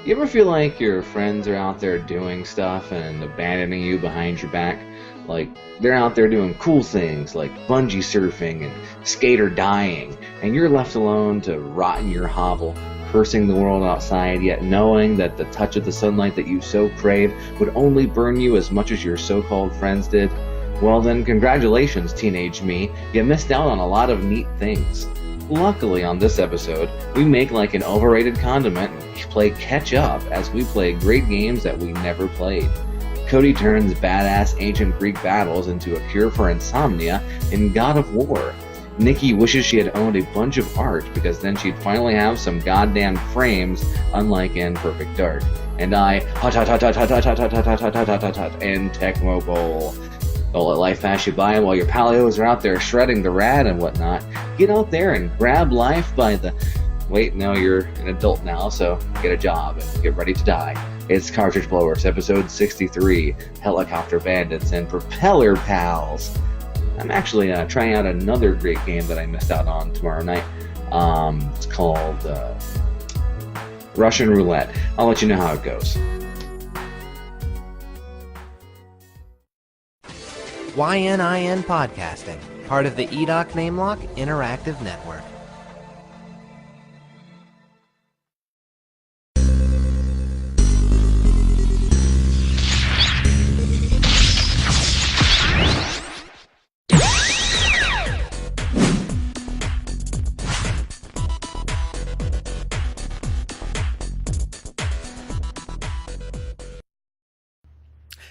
You ever feel like your friends are out there doing stuff and abandoning you behind your back? Like, they're out there doing cool things like bungee surfing and skate or dying, and you're left alone to rot in your hovel, cursing the world outside, yet knowing that the touch of the sunlight that you so crave would only burn you as much as your so-called friends did? Well then, congratulations, teenage me. You missed out on a lot of neat things. Luckily, on this episode, we make like an overrated condiment and play catch-up as we play great games that we never played. Cody turns badass ancient Greek battles into a cure for insomnia in God of War. Nikki wishes she had owned a bunch of art because then she'd finally have some goddamn frames, unlike in Perfect Dark. And I, hut hut hut hut hut hut hut hut hut hut hut hut hut hut in Tecmo Bowl. Don't let life pass you by while your palios are out there shredding the rad and whatnot. Get out there and grab life by the... Wait, no, you're an adult now, so get a job and get ready to die. It's Cartridge Blowers, episode 63, Helicopter Bandits and Propeller Pals. I'm actually trying out another great game that I missed out on tomorrow night. It's called Russian Roulette. I'll let you know how it goes. YNIN Podcasting, part of the EDOC NameLock Interactive Network.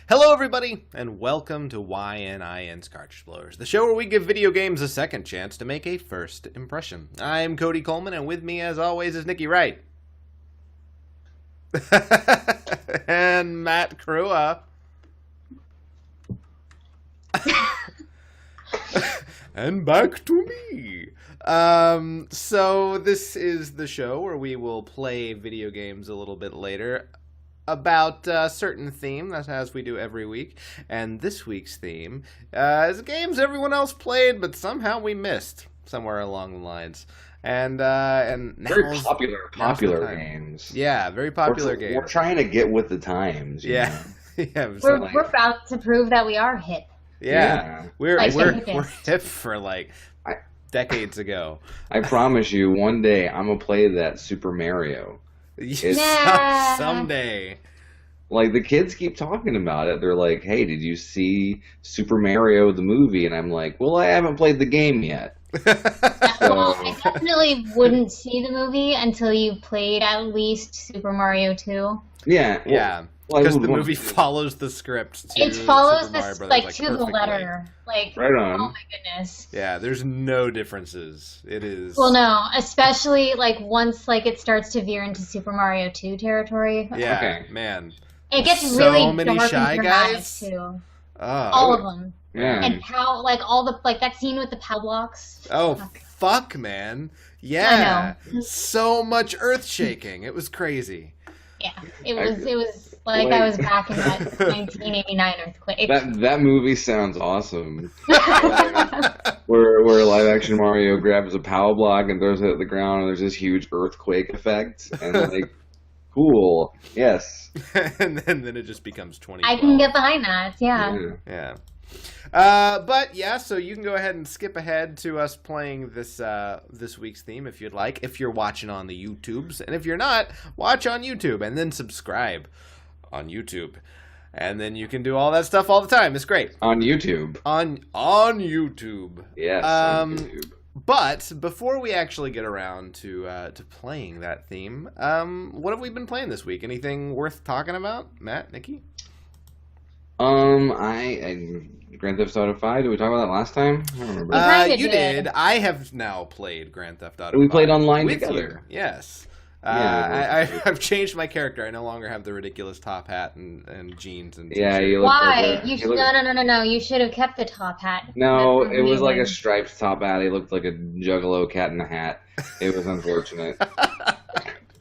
Hello everybody, and welcome to YNIN's Cartridge Blowers, the show where we give video games a second chance to make a first impression. I'm Cody Coleman, and with me, as always, is Nikki Wright. And Matt Crua. And back to me. So this is the show where we will play video games a little bit later about a certain theme, as we do every week. And this week's theme is games everyone else played, but somehow we missed somewhere along the lines. And very popular games. Yeah, very popular games. We're trying to get with the times. Yeah, yeah. We're about to prove that we are hip. Yeah. We're hip for like decades ago. I promise you, one day I'm gonna play that Super Mario. Someday. Like, the kids keep talking about it. They're like, hey, did you see Super Mario the movie? And I'm like, well, I haven't played the game yet. Well, I definitely wouldn't see the movie until you played at least Super Mario 2. Yeah. Because the movie follows the script. It follows this, like to the letter. Like, right on. Oh my goodness. Yeah, there's no differences. It is. Well, no, especially like once like it starts to veer into Super Mario 2 territory. Yeah, okay. Man. It gets so really many dark Shy and dramatic Guys too. Oh. All of them. Yeah. And how like all the like that scene with the POW blocks. Oh, fuck, man. Yeah. I know. So much earth shaking. It was crazy. Yeah, it was like I was back in that 1989 earthquake. That movie sounds awesome. where live action Mario grabs a power block and throws it at the ground, and there's this huge earthquake effect, and like, cool, yes. and then it just becomes 20. I can get behind that. Yeah. But yeah, so you can go ahead and skip ahead to us playing this week's theme if you'd like, if you're watching on the YouTubes, and if you're not, watch on YouTube and then subscribe on YouTube, and then you can do all that stuff all the time. It's great on YouTube. On YouTube. Yes. On YouTube. But before we actually get around to playing that theme, what have we been playing this week? Anything worth talking about, Matt, Nikki? Grand Theft Auto 5, did we talk about that last time? I don't remember. You did. I have now played Grand Theft Auto 5. We played online together. You. Yes. Yeah, I've changed my character. I no longer have the ridiculous top hat and jeans and yeah. You look Why? like No. You should have kept the top hat. No, it was like a striped top hat. He looked like a Juggalo cat in a hat. It was unfortunate.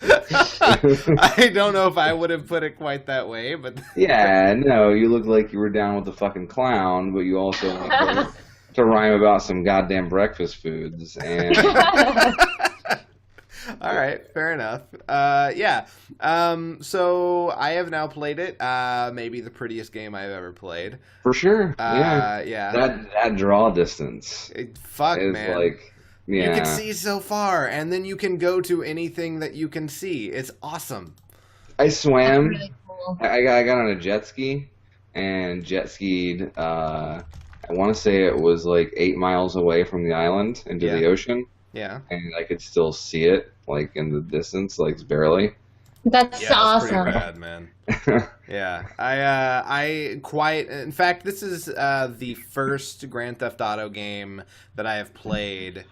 I don't know if I would have put it quite that way, but yeah, no, you look like you were down with the fucking clown, but you also want to rhyme about some goddamn breakfast foods. And All right, fair enough. Yeah. So I have now played it. Maybe the prettiest game I've ever played. For sure. Yeah. Yeah. That draw distance Fuck, is man. like, yeah. You can see so far, and then you can go to anything that you can see. It's awesome. I swam. That's really cool. I got on a jet ski and jet skied. I want to say it was like 8 miles away from the island into the ocean, Yeah. and I could still see it like in the distance, like barely. That's Yeah, that's pretty awesome. rad, man. Yeah, in fact, this is the first Grand Theft Auto game that I have played,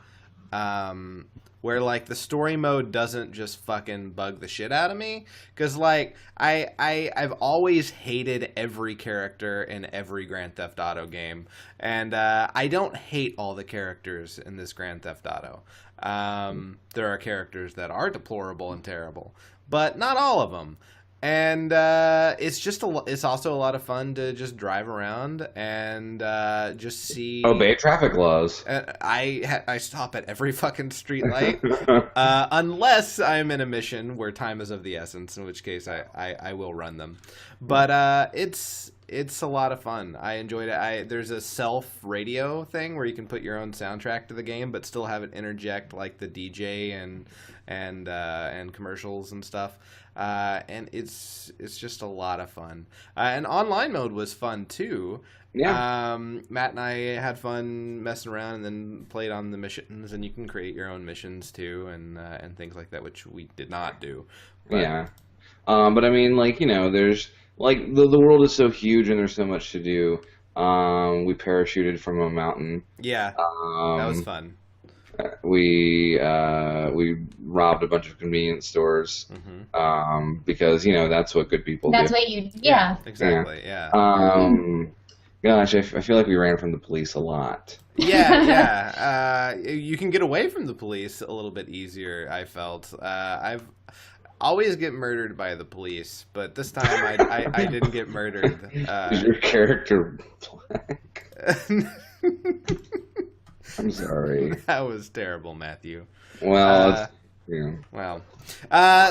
where like the story mode doesn't just fucking bug the shit out of me, because like I've always hated every character in every Grand Theft Auto game, and I don't hate all the characters in this Grand Theft Auto. There are characters that are deplorable and terrible, but not all of them. And it's also a lot of fun to just drive around and just see. Obey traffic laws. I stop at every fucking street light, unless I'm in a mission where time is of the essence, in which case I will run them. But it's a lot of fun. I enjoyed it. There's a self radio thing where you can put your own soundtrack to the game, but still have it interject like the DJ and commercials and stuff. And it's just a lot of fun. And online mode was fun too. Yeah. Matt and I had fun messing around and then played on the missions, and you can create your own missions too, and things like that, which we did not do. But, yeah. But I mean, like, you know, there's like the world is so huge and there's so much to do. We parachuted from a mountain. Yeah. That was fun. We robbed a bunch of convenience stores, because, you know, that's what good people That's do. what you. Yeah. Exactly. Yeah. Gosh, I feel like we ran from the police a lot. Yeah. You can get away from the police a little bit easier, I felt. I've always get murdered by the police, but this time I didn't get murdered. Is your character black? I'm sorry. That was terrible, Matthew. Well, yeah. Wow.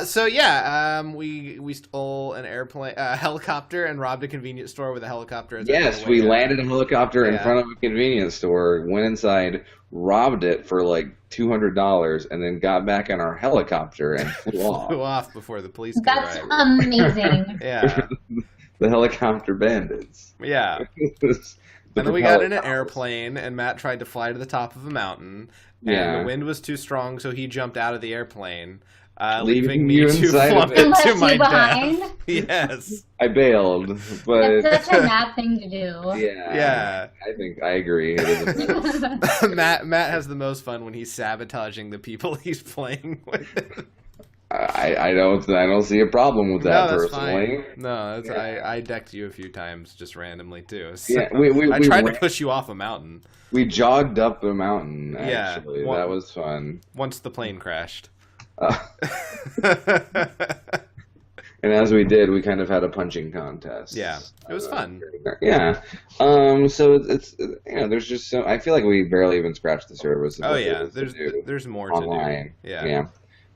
So yeah, we stole an airplane, helicopter, and robbed a convenience store with a helicopter. Yes, we landed a helicopter in front of a convenience store, went inside, robbed it for like $200, and then got back in our helicopter and flew off. Flew off before the police could That's arrive. amazing. Yeah. The helicopter bandits. Yeah. And then we got in an airplane, and Matt tried to fly to the top of a mountain, and the wind was too strong, so he jumped out of the airplane, leaving me to plummet to my death. Yes. I bailed, but That's such a Matt thing to do. Yeah. I agree. It is a Matt has the most fun when he's sabotaging the people he's playing with. I don't see a problem with that personally. Fine. No, I decked you a few times just randomly too. So yeah, I tried to push you off a mountain. We jogged up the mountain. Actually, that was fun. Once the plane crashed. And as we did, we kind of had a punching contest. Yeah, it was fun. Yeah. So it's there's just so I feel like we barely even scratched the surface. Oh yeah, there's more online. To do. Yeah. Yeah.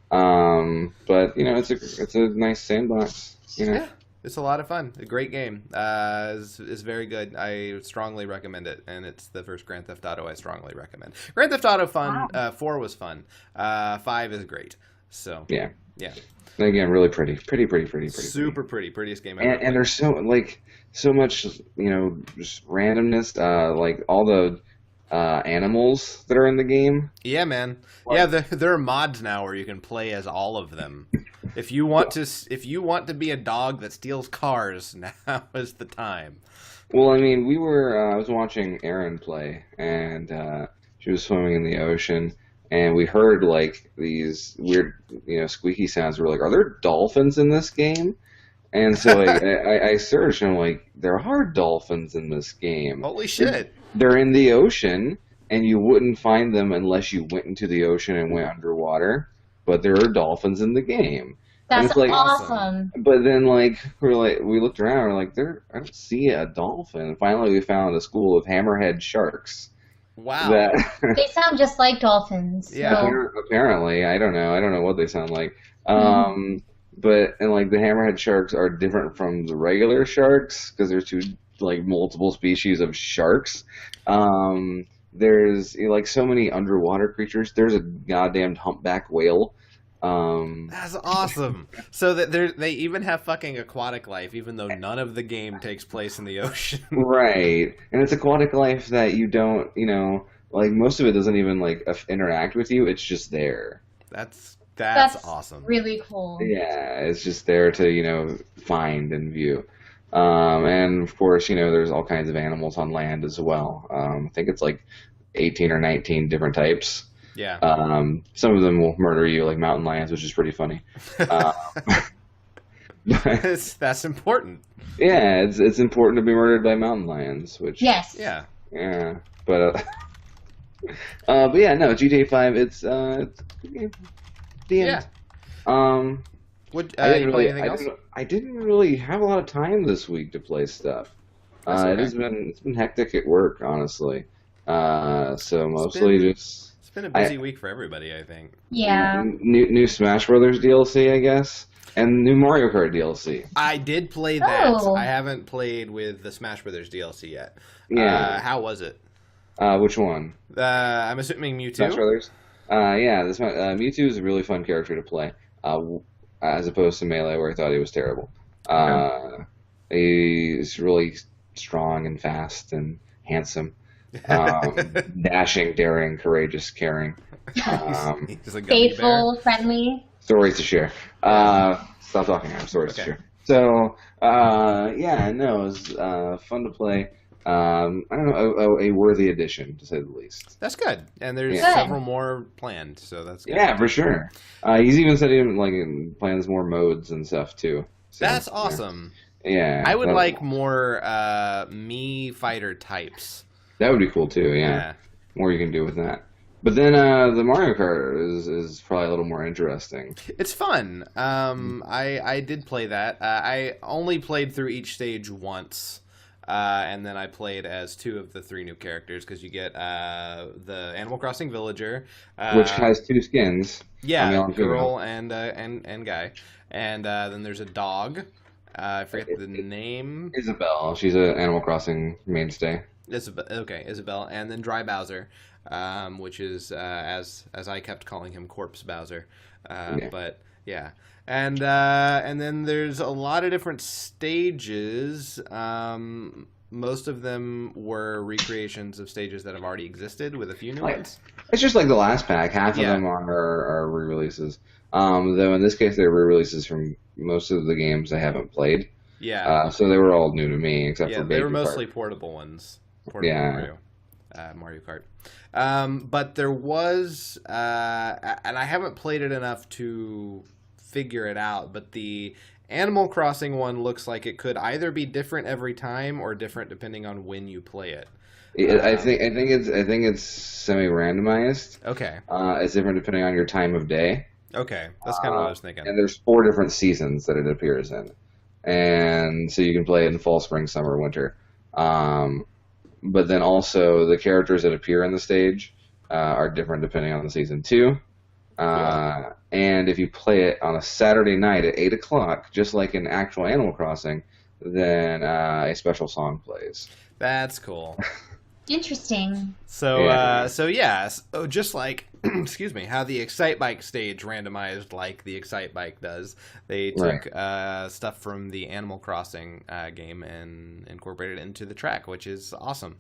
But it's a nice sandbox. Yeah, it's a lot of fun. A great game. Is very good. I strongly recommend it, and it's the first Grand Theft Auto I strongly recommend. Grand Theft Auto fun. 4 was fun. 5 is great. So yeah. And again, really pretty. Super pretty. Prettiest game ever. And there's so much just randomness. Like all the animals that are in the game. Yeah, man. Yeah, there are mods now where you can play as all of them. If you want to be a dog that steals cars, now is the time. Well, I mean, I was watching Erin play, and she was swimming in the ocean, and we heard like these weird, squeaky sounds. We're like, are there dolphins in this game? And so I searched, and I'm like, there are dolphins in this game. Holy shit. They're in the ocean, and you wouldn't find them unless you went into the ocean and went underwater. But there are dolphins in the game. That's awesome. But then, we looked around, and we're like, I don't see a dolphin. And finally, we found a school of hammerhead sharks. Wow. They sound just like dolphins. Yeah. So. Apparently, I don't know what they sound like. But and like the hammerhead sharks are different from the regular sharks because there's two like multiple species of sharks. There's like so many underwater creatures. There's a goddamn humpback whale. That's awesome. So that they even have fucking aquatic life, even though none of the game takes place in the ocean. Right, and it's aquatic life that you don't, like most of it doesn't even like interact with you. It's just there. That's awesome. Really cool. Yeah, it's just there to find and view. And of course, there's all kinds of animals on land as well. I think it's like 18 or 19 different types. Yeah. Some of them will murder you, like mountain lions, which is pretty funny. That's important. Yeah, it's important to be murdered by mountain lions, which Yeah. But yeah, no, GTA 5, it's the end. You play anything else? I didn't really have a lot of time this week to play stuff. Okay. It's been hectic at work, honestly. So It's been a busy week for everybody, I think. Yeah. New Smash Brothers DLC, I guess, and new Mario Kart DLC. I did play that. Oh. I haven't played with the Smash Brothers DLC yet. Yeah. How was it? Which one? I'm assuming Mewtwo. Smash Brothers. Yeah, Mewtwo is a really fun character to play. As opposed to Melee, where I thought he was terrible. He's really strong and fast and handsome. Dashing, daring, courageous, caring. He's a gummy Faithful, bear. friendly. Stories to share. Stop talking. I have stories to share. So, yeah, no, it was fun to play. I don't know, a worthy addition, to say the least. That's good. And there's Good. several more planned, so that's good. Yeah, for sure. He's even said he plans more modes and stuff, too. So, That's awesome. Yeah. I would like more Mii fighter types. That would be cool, too, yeah. More you can do with that. But then the Mario Kart is probably a little more interesting. It's fun. I did play that. I only played through each stage once. And then I played as 2 of the 3 new characters because you get the Animal Crossing villager, Which has 2 skins. Yeah, girl and guy, and then there's a dog. I forget the name. Isabelle. She's an Animal Crossing mainstay. Isabelle, and then Dry Bowser, which is as I kept calling him Corpse Bowser, but yeah. And then there's a lot of different stages. Most of them were recreations of stages that have already existed, with a few new ones. It's just like the last pack. Half of them are re-releases. Though in this case, they're re-releases from most of the games I haven't played. Yeah. So they were all new to me, except for Baby they were mostly Kart. portable ones. Mario Kart. But there was, and I haven't played it enough to figure it out, but the Animal Crossing one looks like it could either be different every time or different depending on when you play it. I think it's semi-randomized. Okay. It's different depending on your time of day. Okay, that's kind of what I was thinking. And there's 4 different seasons that it appears in, and so you can play it in fall, spring, summer, winter. But then also the characters that appear in the stage are different depending on the season too. And if you play it on a Saturday night at 8 o'clock, just like in actual Animal Crossing, then a special song plays. That's cool. Interesting. So just like, excuse me, how the Excite Bike stage randomized like the Excite Bike does, they took stuff from the Animal Crossing game and incorporated it into the track, which is awesome.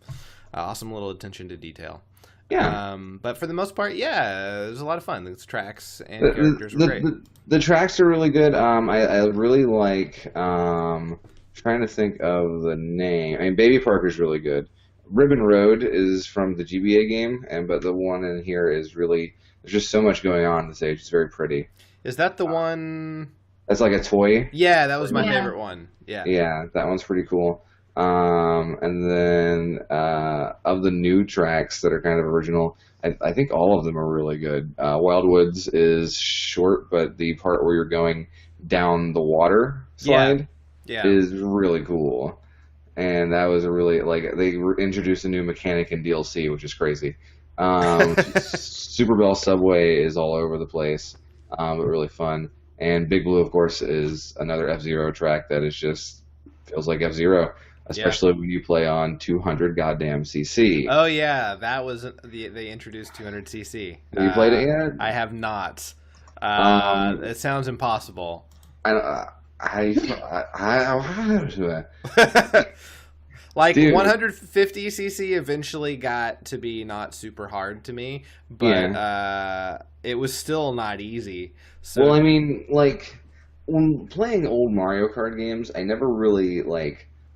Awesome little attention to detail. Yeah. But for the most part, it was a lot of fun. The tracks and characters were great. The tracks are really good. I really like, trying to think of the name. I mean, Baby Park is really good. Ribbon Road is from the GBA game, but the one in here is really, there's just so much going on in the stage. It's very pretty. Is that the one? That's like a toy. Yeah, that was my favorite one. Yeah. Yeah, that one's pretty cool. And then of the new tracks that are kind of original, I think all of them are really good. Wildwoods is short, but the part where you're going down the water slide is really cool. and that was a really they introduced a new mechanic in DLC, which is crazy. Super Bell Subway is all over the place, but really fun. And Big Blue, of course, is another F-Zero track that is just feels like F-Zero, especially when you play on 200 goddamn CC. Oh yeah, that was they introduced 200 CC. Have you played it yet? I have not. It sounds impossible. Like Dude. 150 CC eventually got to be not super hard to me, but it was still not easy. So, well, I mean, like when playing old Mario Kart games, I never really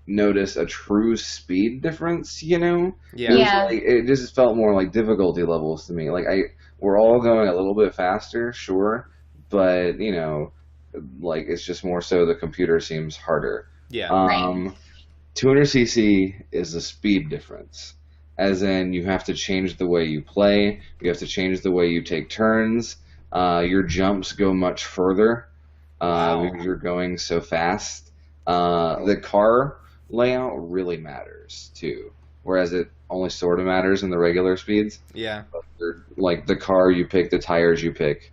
noticed a true speed difference. You know? Yeah. It just felt more like difficulty levels to me. We're all going a little bit faster, sure, but it's just more so the computer seems harder. Yeah. Right. 200cc is the speed difference, as in you have to change the way you play, you have to change the way you take turns, your jumps go much further because you're going so fast. The car layout really matters too, whereas it only sort of matters in the regular speeds. Yeah. Like the car you pick, the tires you pick,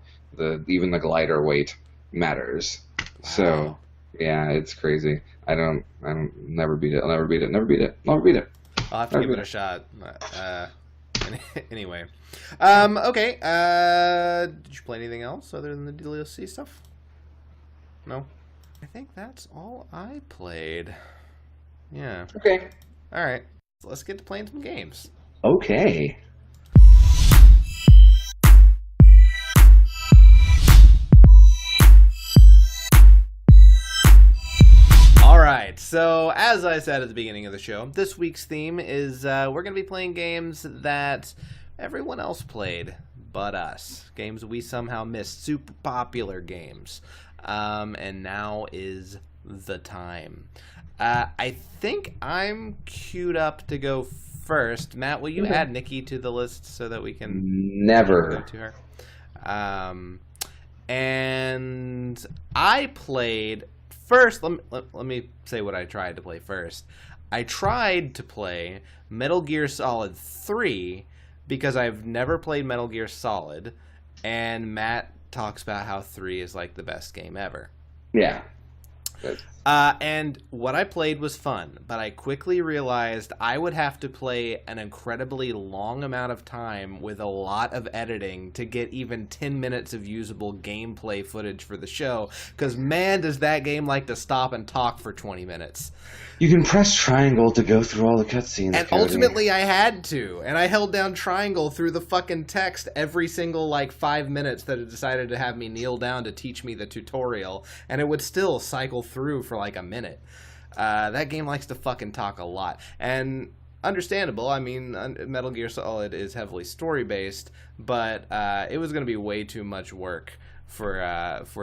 even the glider weight matters. Wow. So yeah, it's crazy. Never beat it. I'll never beat it. Never beat it. Never beat it. I'll have to give it a shot. Anyway. Okay. Did you play anything else other than the DLC stuff? No? I think that's all I played. Yeah. Okay. Alright. So let's get to playing some games. Okay. Alright, so as I said at the beginning of the show, this week's theme is we're going to be playing games that everyone else played but us. Games we somehow missed. Super popular games. And now is the time. I think I'm queued up to go first. Matt, will you add Nikki to the list so that we can never go to her? And I played first. Let me say what I tried to play first. I tried to play Metal Gear Solid 3 because I've never played Metal Gear Solid, and Matt talks about how 3 is like the best game ever. Yeah. And what I played was fun, but I quickly realized I would have to play an incredibly long amount of time with a lot of editing to get even 10 minutes of usable gameplay footage for the show, because man, does that game like to stop and talk for 20 minutes. You can press triangle to go through all the cutscenes. And ultimately I had to, and I held down triangle through the fucking text every single 5 minutes that it decided to have me kneel down to teach me the tutorial, and it would still cycle through for a minute. That game likes to fucking talk a lot, and understandable. I mean, Metal Gear Solid is heavily story based, but it was going to be way too much work for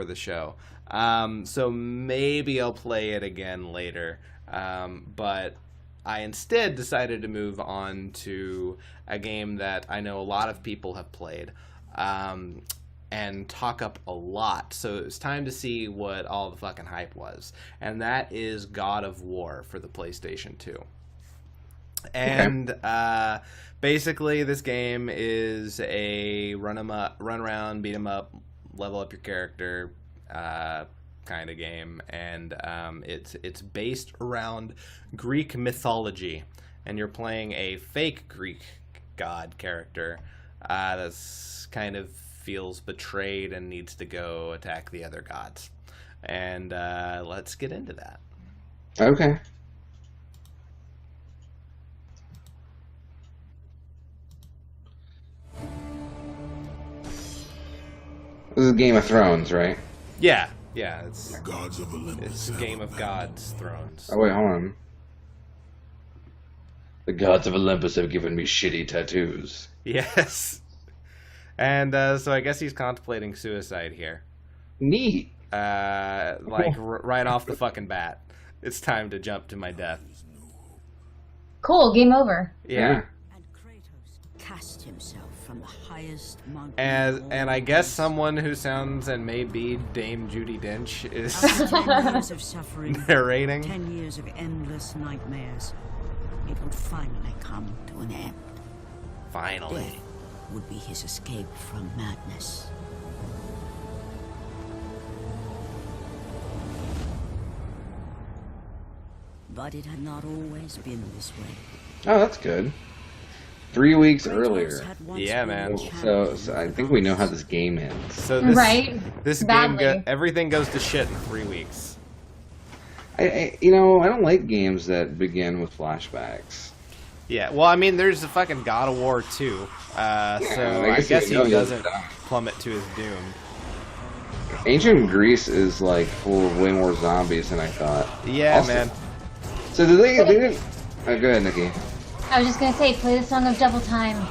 the show. So maybe I'll play it again later. But I instead decided to move on to a game that I know a lot of people have played. And talk up a lot. So it's time to see what all the fucking hype was. And that is God of War for the PlayStation 2. And basically this game is a run around, beat 'em up, level up your character kind of game. And it's based around Greek mythology. And you're playing a fake Greek god character that's kind of feels betrayed and needs to go attack the other gods. And let's get into that. Okay. This is Game of Thrones, right? Yeah, it's The gods of Olympus it's a have Game of abandoned. Gods Thrones. Oh wait, hold on. The gods of Olympus have given me shitty tattoos. Yes. And so I guess he's contemplating suicide here. Neat. Right off the fucking bat. It's time to jump to my death. Cool, game over. Yeah. And Kratos cast himself from from the highest monk. And I guess someone who sounds and may be Dame Judi Dench is After 10 years of suffering, narrating. 10 years of endless nightmares, it would finally come to an end. Finally. Death would be his escape from madness. But it had not always been this way. Oh, that's good. 3 weeks Kratos earlier. had once Yeah, been man. a So champion I of think the we know how gods. this game ends. So this Right? this Badly. game everything goes to shit in 3 weeks. I don't like games that begin with flashbacks. Yeah, well, I mean, there's a fucking God of War 2, so I guess he doesn't plummet to his doom. Ancient Greece is like full of way more zombies than I thought. Yeah, Also- man. So did they didn't? Oh, go ahead, Nikki. I was just gonna say, play the song of Double Time.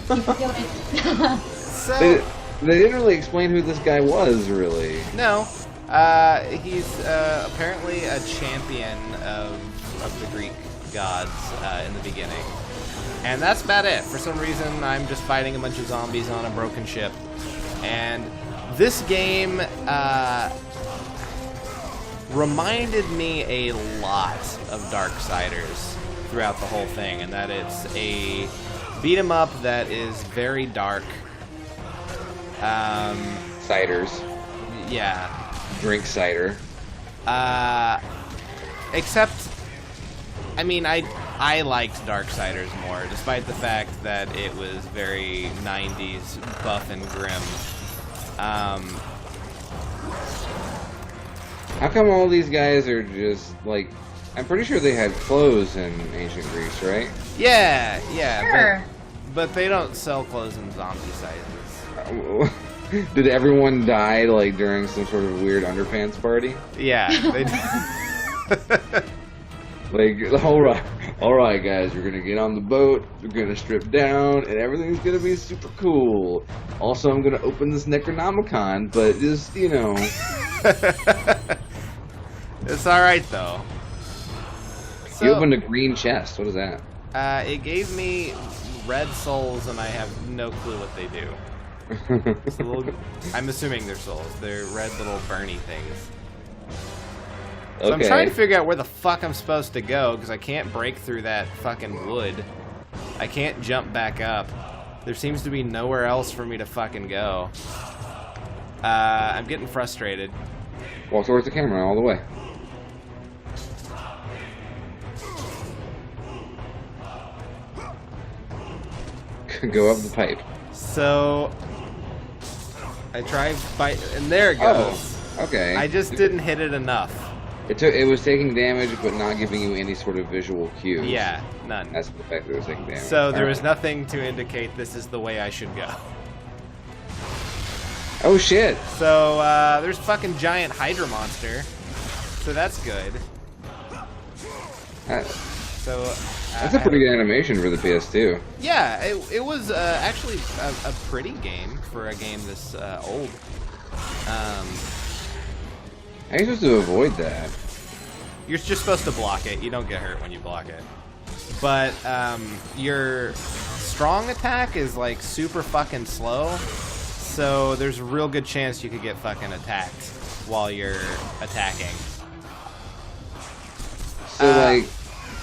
Keep going. So They didn't really explain who this guy was, really. no, he's apparently a champion of the Greek gods in the beginning, and that's about it. For some reason, I'm just fighting a bunch of zombies on a broken ship, and this game reminded me a lot of Darksiders throughout the whole thing, and that it's a beat 'em up that is very dark. Ciders. Yeah. Drink cider. Except, I mean, I liked Darksiders more, despite the fact that it was very 90s buff and grim. How come all these guys are just like? I'm pretty sure they had clothes in ancient Greece, right? Yeah, Sure. but they don't sell clothes in zombie sizes. Did everyone die like during some sort of weird underpants party? Yeah, they Like, all right, guys, we're gonna get on the boat. We're gonna strip down, and everything's gonna be super cool. Also, I'm gonna open this Necronomicon, but just It's all right though. So, you opened a green chest. What is that? it gave me red souls, and I have no clue what they do. It's a little, I'm assuming they're souls. They're red little burny things. So I'm trying to figure out where the fuck I'm supposed to go, because I can't break through that fucking wood. I can't jump back up. There seems to be nowhere else for me to fucking go. I'm getting frustrated. Walk towards the camera all the way. Go up the pipe. So I tried fight, and there it goes. Oh, okay. I just didn't hit it enough. It was taking damage, but not giving you any sort of visual cues. Yeah, none. That's the fact that it was taking damage. So there All was right. nothing to indicate this is the way I should go. Oh shit! So there's fucking giant Hydra monster. So that's good. So That's a pretty good animation for the PS2. Yeah, it was actually a pretty game for a game this old. How are you supposed to avoid that? You're just supposed to block it. You don't get hurt when you block it. But your strong attack is like super fucking slow. So there's a real good chance you could get fucking attacked while you're attacking. So like,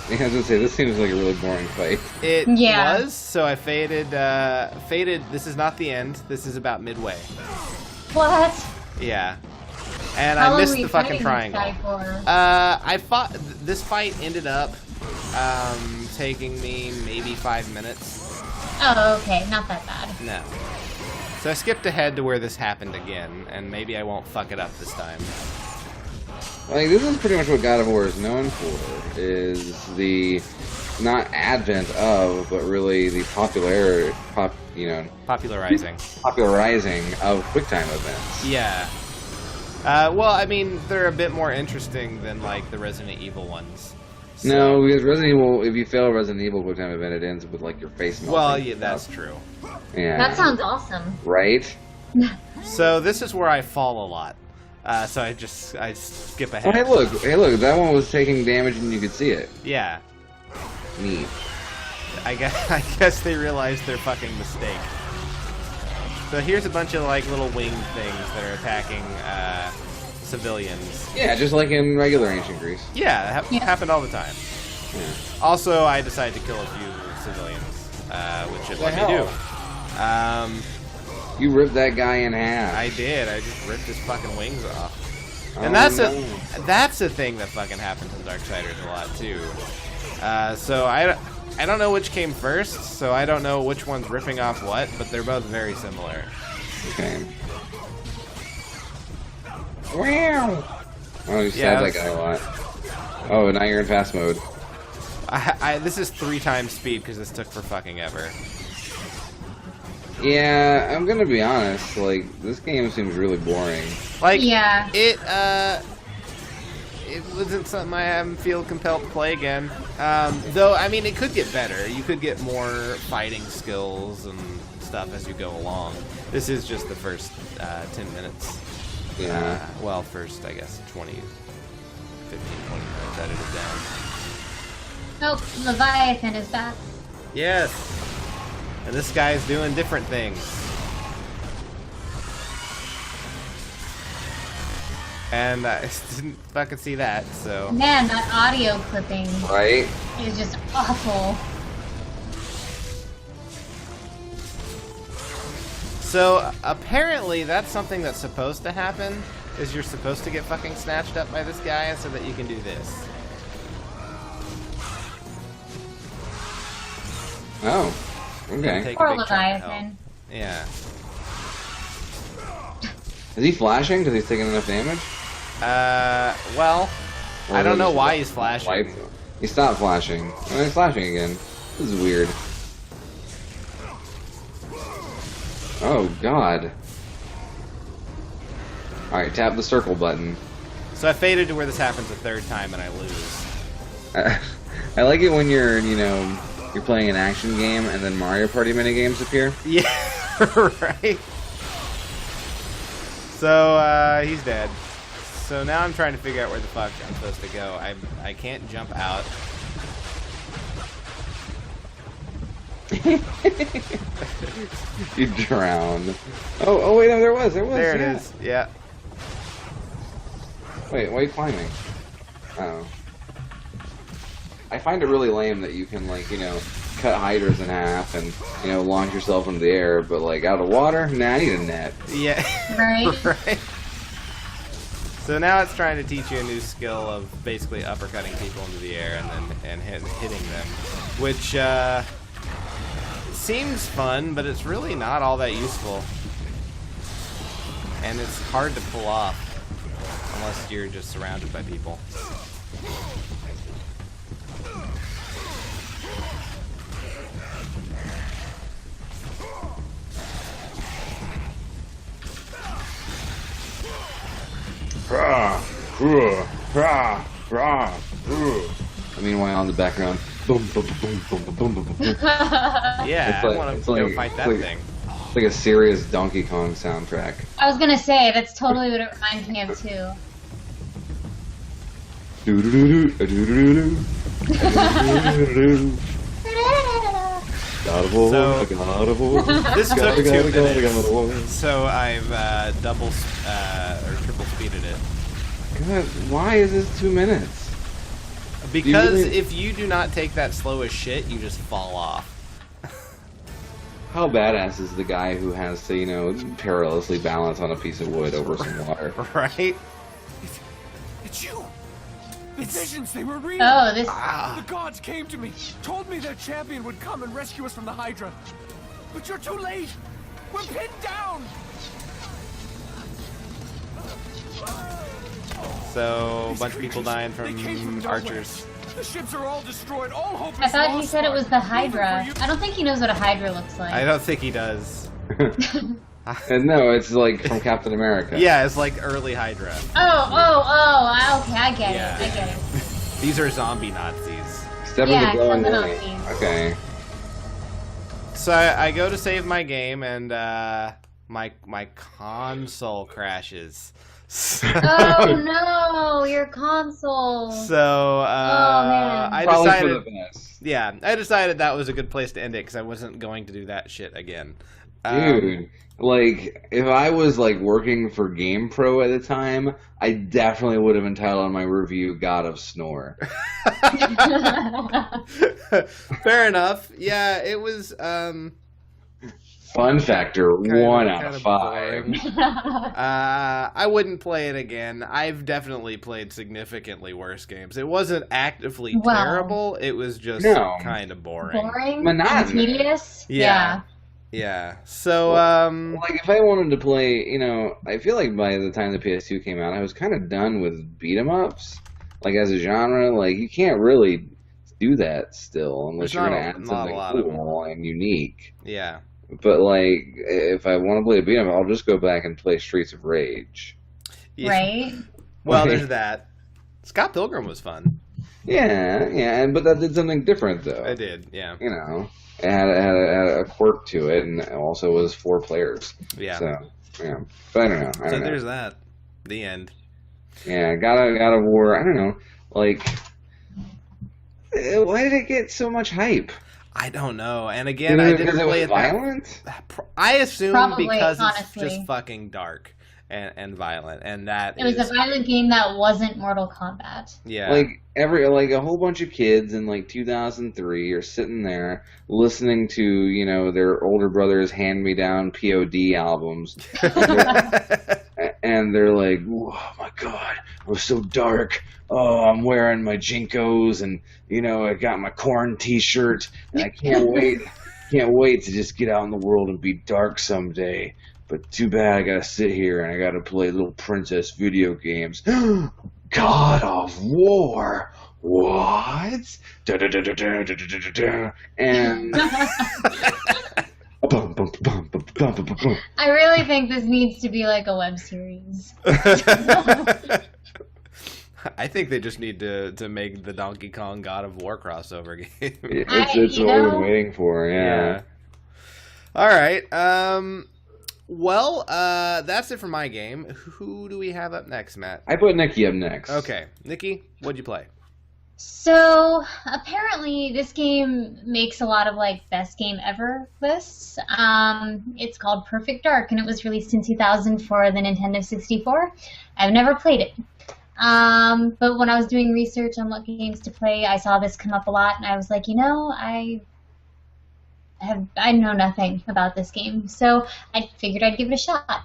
I was gonna say this seems like a really boring fight. It Yeah. was, so I faded. This is not the end. This is about midway. What? Yeah. And How I long missed were you the fucking fighting this triangle. guy for? I fought. This fight ended up taking me maybe 5 minutes. Oh, okay, not that bad. No. So I skipped ahead to where this happened again, and maybe I won't fuck it up this time. Like, this is pretty much what God of War is known for, is the, not advent of, but really the Popularizing. popularizing of QuickTime events. Yeah. Well, I mean, they're a bit more interesting than, like, the Resident Evil ones. So- No, because Resident Evil, if you fail a Resident Evil QuickTime event, it ends with, like, your face melting. Well, yeah, that's true. Yeah. That sounds awesome. Right? So this is where I fall a lot. So I skip Oh, ahead. hey, look, that one was taking damage and you could see it. Yeah. Neat. I guess they realized their fucking mistake. So here's a bunch of like little winged things that are attacking civilians. Yeah, just like in regular ancient Greece. Yeah, it happened all the time. Yeah. Also, I decided to kill a few civilians, which it let me do. You ripped that guy in half. I did. I just ripped his fucking wings off. And Oh, that's a thing that fucking happens in Darksiders a lot too. So I don't know which came first, so I don't know which one's ripping off what, but they're both very similar. Okay. Wow. Oh, you stabbed that guy a lot. Oh, now you're in fast mode. This is 3 times speed because this took for fucking ever. Yeah, I'm gonna be honest. Like, this game seems really boring. Like, Yeah. it wasn't something I feel compelled to play again. Though, I mean, it could get better. You could get more fighting skills and stuff as you go along. This is just the first 10 minutes. Yeah. Well, first, I guess, 15, 20 minutes edited down. Nope, Leviathan is back. Yes! And this guy's doing different things. And I didn't fucking see that, so... Man, that audio clipping Right? is just awful. So, apparently that's something that's supposed to happen, is you're supposed to get fucking snatched up by this guy so that you can do this. Oh. Okay. Take a Poor big chunk of health. Leviathan. Yeah. Is he flashing because he's taking enough damage? Well, Or I don't know just why he's flashing. wipe? He stopped flashing. Oh, he's flashing again. This is weird. Oh, God. Alright, tap the circle button. So I faded to where this happens a 3rd time and I lose. I like it when you're, you're playing an action game and then Mario Party minigames appear. Yeah, right? So, he's dead. So now I'm trying to figure out where the fuck I'm supposed to go. I can't jump out. You drown. Oh wait, no, there was. There it is. Yeah. Wait, why are you climbing? Oh. I find it really lame that you can, like, cut hydras in half and, launch yourself into the air, but, like, out of water? Nah, I need a net. Yeah. Right? Right. So now it's trying to teach you a new skill of basically uppercutting people into the air and hitting them, which seems fun, but it's really not all that useful, and it's hard to pull off unless you're just surrounded by people. Meanwhile, in the background, boom, boom, boom, boom, boom, boom, boom, boom. Yeah, It's I want to go fight that thing. It's like a serious Donkey Kong soundtrack. I was gonna say, that's totally what it reminds me of, too. So, this took 2 minutes, so I've double or triple speeded it. God, why is this 2 minutes? Because really... if you do not take that slow as shit, you just fall off. How badass is the guy who has to, perilously balance on a piece of wood over some water? Right? It's you! The visions, they were real! Oh, this... The gods came to me, told me their champion would come and rescue us from the Hydra. But you're too late! We're pinned down! So, a bunch of people dying from archers. The ships are all destroyed, all hope is I thought he lost, said it was the Hydra. Even for you. I don't think he knows what a Hydra looks like. I don't think he does. And no, it's like from Captain America. Yeah, it's like early Hydra. Oh, okay, I get Yeah. it, I get it. These are zombie Nazis. Step Yeah, into glowing Captain light. Nazis. Okay. So I go to save my game and my console crashes. Oh no, your console. So man. I Probably decided, for the best. yeah, I decided that was a good place to end it because I wasn't going to do that shit again. Dude, like, if I was, like, working for GamePro at the time, I definitely would have entitled on my review God of Snore. Fair enough. Yeah, it was, Fun factor, Kind of- 1 out kind of of 5. boring. I wouldn't play it again. I've definitely played significantly worse games. It wasn't actively Wow. terrible. It was just No. kind of boring. Boring? Monotonous. And tedious? Yeah. Yeah. So, Like, if I wanted to play, you know, I feel like by the time the PS2 came out, I was kind of done with beat-em-ups. Like, as a genre, like, you can't really do that still unless There's you're going not to a- add not a something lot of them. cool and unique. yeah. But, like, if I want to play a beat-em-up, I'll just go back and play Streets of Rage. Yeah. Right? Well, Okay. there's that. Scott Pilgrim was fun. Yeah, but that did something different, though. I did, yeah. You know, it had a quirk to it, and it also was 4 players. Yeah. So, yeah. But I don't know. I So don't know. there's that. The end. Yeah, God of War, I don't know. Like, why did it get so much hype? I don't know. And again, I didn't Because it play was it that violent? I assume Probably, because it's honestly. just fucking dark and violent, and that It was is a violent game that wasn't Mortal Kombat. yeah. Like a whole bunch of kids in like 2003 are sitting there listening to, you know, their older brother's hand-me-down POD albums, and they're like, "Oh my god, it was so dark. Oh, I'm wearing my Jinkos, and you know, I got my Korn T-shirt, and I can't wait to just get out in the world and be dark someday. But too bad I gotta sit here and I gotta play little princess video games. God of War. What? Da-da-da-da-da-da-da-da-da. And bum, bum, bum, bum, bum, bum, bum. I really think this needs to be like a web series. I think they just need to make the Donkey Kong God of War crossover game. It's you what we've know- been waiting for, yeah. All right. Well, that's it for my game. Who do we have up next, Matt? I put Nikki up next. Okay, Nikki, what'd you play? So apparently this game makes a lot of like best game ever lists. It's called Perfect Dark and it was released in 2000 for the Nintendo 64. I've never played it. But when I was doing research on what games to play, I saw this come up a lot and I was like, you know, I know nothing about this game. So I figured I'd give it a shot.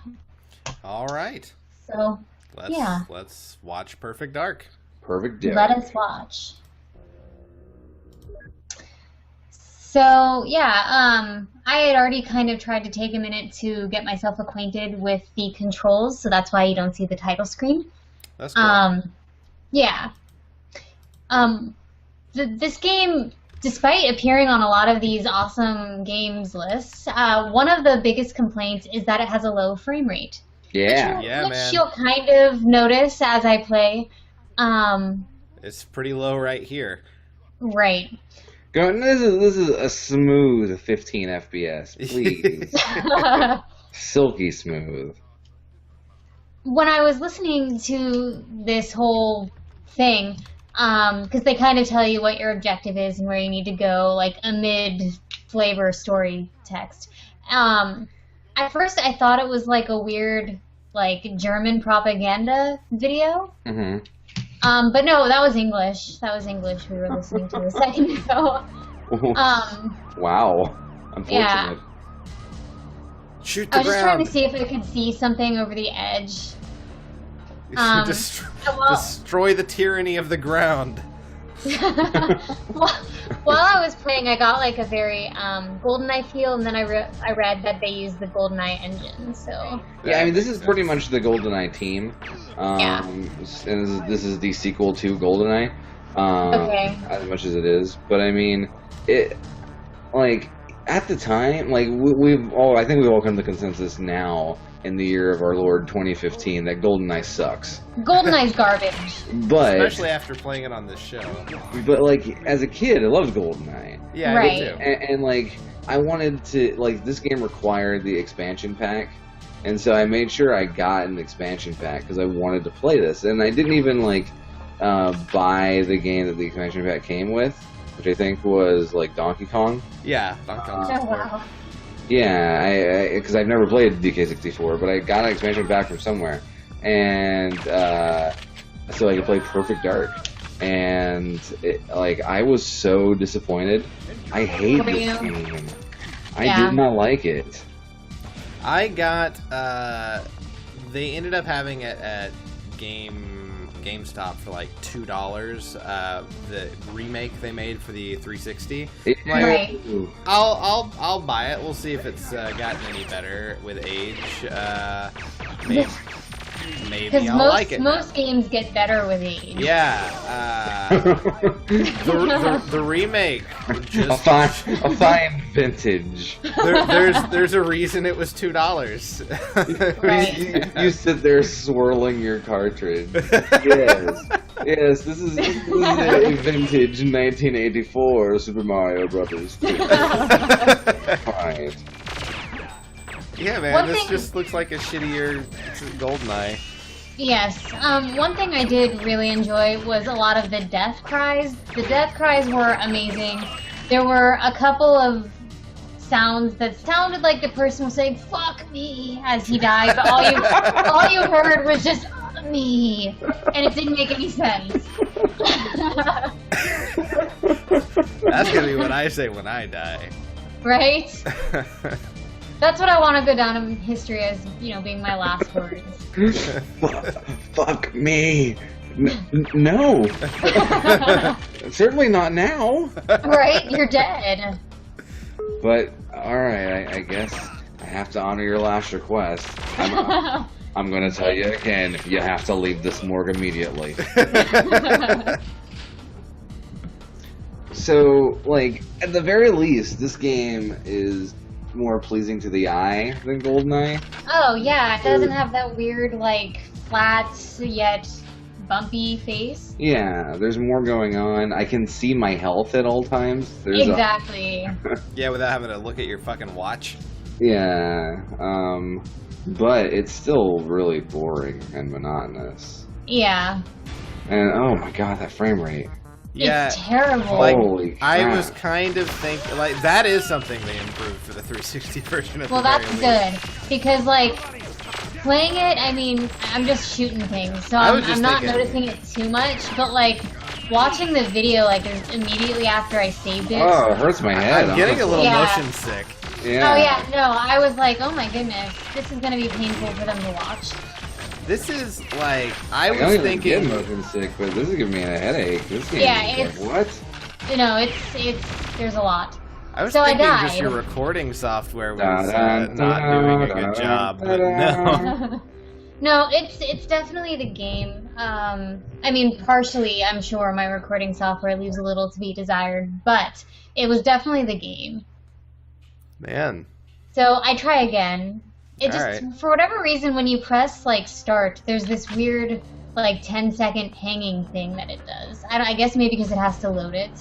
All right. So Let's watch Perfect Dark. Perfect Dark. let us watch. So yeah, I had already kind of tried to take a minute to get myself acquainted with the controls, so that's why you don't see the title screen. That's cool. Yeah. This game, despite appearing on a lot of these awesome games lists, one of the biggest complaints is that it has a low frame rate. Yeah. Yeah, which man. you'll kind of notice as I play. It's pretty low right here. Right. This is a smooth 15 FPS, please. Silky smooth. When I was listening to this whole thing, because they kind of tell you what your objective is and where you need to go, like a mid-flavor story text. At first, I thought it was like a weird, like German propaganda video. Mm-hmm. But no, that was English. That was English we were listening to a second ago. Wow. Unfortunate. Yeah. Shoot I the was just trying ground. to see if I could see something over the edge. Well- Destroy the tyranny of the ground. While I was playing, I got like a very GoldenEye feel, and then I read that they use the GoldenEye engine. So Yeah, I mean, this is pretty much the GoldenEye team. Yeah. And this is the sequel to GoldenEye. Okay. As much as it is. But I mean, it, like, at the time, like, I think we've all come to consensus now in the year of our Lord 2015 that GoldenEye sucks. GoldenEye's garbage. But, Especially after playing it on this show. like, as a kid, I loved GoldenEye. Yeah, Right. I did too. And like, I wanted to, like, this game required the expansion pack, and so I made sure I got an expansion pack because I wanted to play this, and I didn't even, like, buy the game that the expansion pack came with. which I think was like Donkey Kong. Yeah, Donkey Kong Oh 64. wow. Yeah, because I've never played DK64, but I got an expansion pack from somewhere, and so I could play Perfect Dark. And I was so disappointed. I hate this game. I did not like it. I got. They ended up having it at GameStop for like $2. The remake they made for the 360. Right. I'll buy it. We'll see if it's gotten any better with age. Maybe I'll like it. Most games get better with age. Yeah. The remake. Just, a fine vintage. There's a reason it was $2. Right. You sit there swirling your cartridge. Yes, this is a vintage 1984 Super Mario Brothers. Fine. Yeah, man, this just looks like a shittier GoldenEye. Yes. One thing I did really enjoy was a lot of the death cries. The death cries were amazing. There were a couple of sounds that sounded like the person was saying "fuck me" as he died, but all you heard was just "me," and it didn't make any sense. That's gonna be what I say when I die. Right? That's what I want to go down in history as, being my last words. Fuck me. No. Certainly not now. Right? You're dead. But, alright, I guess I have to honor your last request. I'm going to tell you again, you have to leave this morgue immediately. So, at the very least, this game is more pleasing to the eye than GoldenEye. Oh, yeah, it doesn't have that weird, flat yet bumpy face. Yeah, there's more going on. I can see my health at all times. Exactly. Yeah, without having to look at your fucking watch. Yeah, but it's still really boring and monotonous. Yeah. And oh my god, that frame rate. Yeah, it's terrible. Holy crap. I was kind of thinking, that is something they improved for the 360 version of Well, that's good. Because, playing it, I'm just shooting things. So I'm not noticing it too much. But, watching the video, immediately after I saved it. Oh, it hurts my head. I'm getting a little motion sick. Yeah. Oh, yeah, no, I was like, oh my goodness, this is going to be painful for them to watch. This is, I I was don't even thinking... get motion sick, but this is giving me a headache. This game Yeah, is what? There's a lot. I was So thinking I just died. your recording software was not doing a good job, but no. No, it's definitely the game. Partially, I'm sure my recording software leaves a little to be desired, but it was definitely the game. Man. So I try again. It just, Alright. for whatever reason, when you press, start, there's this weird, 10-second hanging thing that it does. I guess maybe because it has to load it.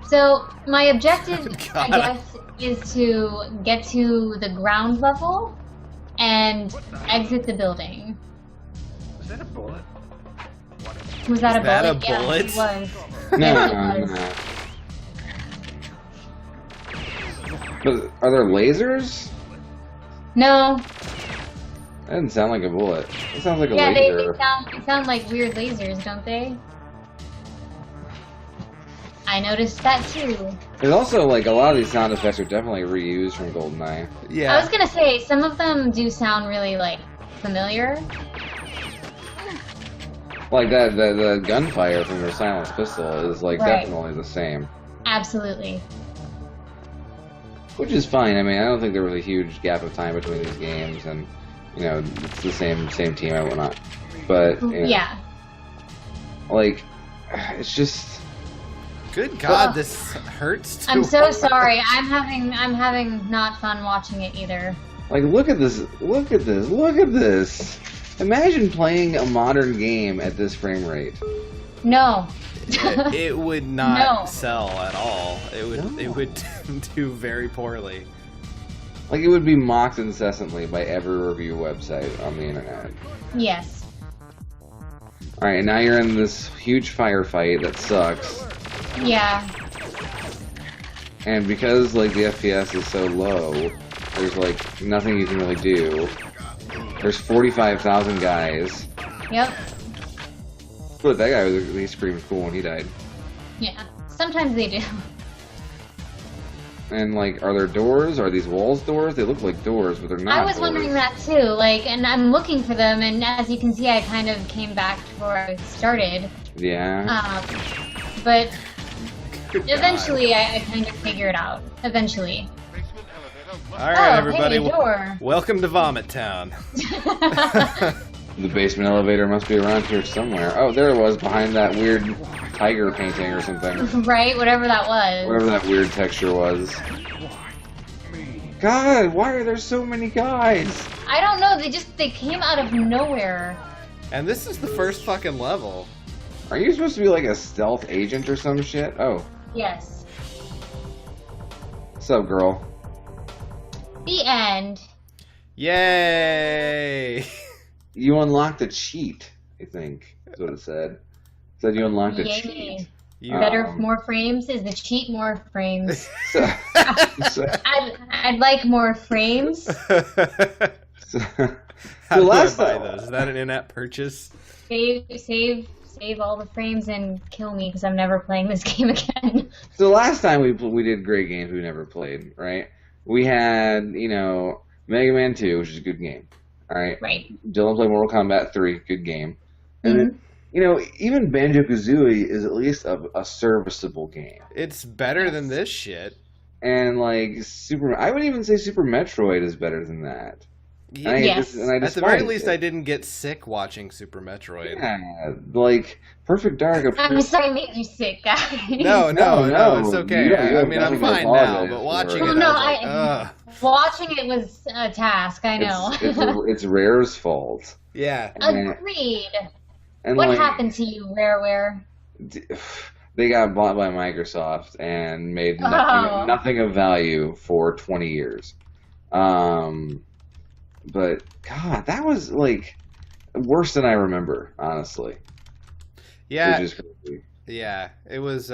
So, my objective, I guess, is to get to the ground level and exit the building. Was that a bullet? Was that a that a bullet? bullet? Yes, it was. No, Yes, no, it was. no. But are there lasers? No. That doesn't sound like a bullet. It sounds like a Yeah, they laser. sound like weird lasers, don't they? I noticed that too. There's also, a lot of these sound effects are definitely reused from GoldenEye. Yeah. I was gonna say, some of them do sound really, familiar. Like the gunfire from your silenced pistol is, Right. definitely the same. Absolutely. Which is fine. I don't think there was a huge gap of time between these games, and, it's the same team and whatnot. But, Yeah. it's just... Good God, this hurts too. I'm so sorry. I'm having not fun watching it either. look at this, look at this, look at this! Imagine playing a modern game at this frame rate. No. It would not No. sell at all. It would do very poorly. It would be mocked incessantly by every review website on the internet. Yes. Alright, and now you're in this huge firefight that sucks. Yeah. And because, like, the FPS is so low, there's, like, nothing you can really do. There's 45,000 guys. Yep. But that guy was at least pretty cool when he died. Yeah. Sometimes they do. And, like, are there doors? Are these walls doors? They look like doors, but they're not. I was wondering that too, like, and I'm looking for them, and as you can see, I kind of came back to where I started. Yeah. But eventually, I kind of figured it out. Eventually. Alright, everybody. Hey, door. Welcome to Vomit Town. The basement elevator must be around here somewhere. Oh, there it was, behind that weird tiger painting or something. Right, whatever that was. Whatever that weird texture was. God, why are there so many guys? I don't know, they came out of nowhere. And this is the first fucking level. Are you supposed to be like a stealth agent or some shit? Oh. Yes. What's up, girl? The end. Yay! You unlocked a cheat, I think, is what it said. It said you unlocked a Yay. cheat. Better, more frames? Is the cheat more frames? So, I'd like more frames. How so do last I buy time, those? Is that an in-app purchase? Save all the frames and kill me because I'm never playing this game again. So last time we did great games we never played, right? We had, you know, Mega Man 2, which is a good game. Alright? Right. Dylan played Mortal Kombat 3, good game. And then, you know, even Banjo-Kazooie is at least a serviceable game. It's better than this shit. And, like, I would even say Super Metroid is better than that. Yeah, Yes. at the very least, I didn't get sick watching Super Metroid. Yeah, like, Perfect Dark... I'm sorry I made you sick, guys. No, it's okay. You I mean, I'm fine now, but watching it, I was like, ugh. Watching it was a task, I know. It's Rare's fault. Yeah. Agreed. And What like, happened to you, Rareware? They got bought by Microsoft and made nothing of value for 20 years. But God, that was like worse than I remember, honestly. Yeah. Which is crazy. Yeah. It was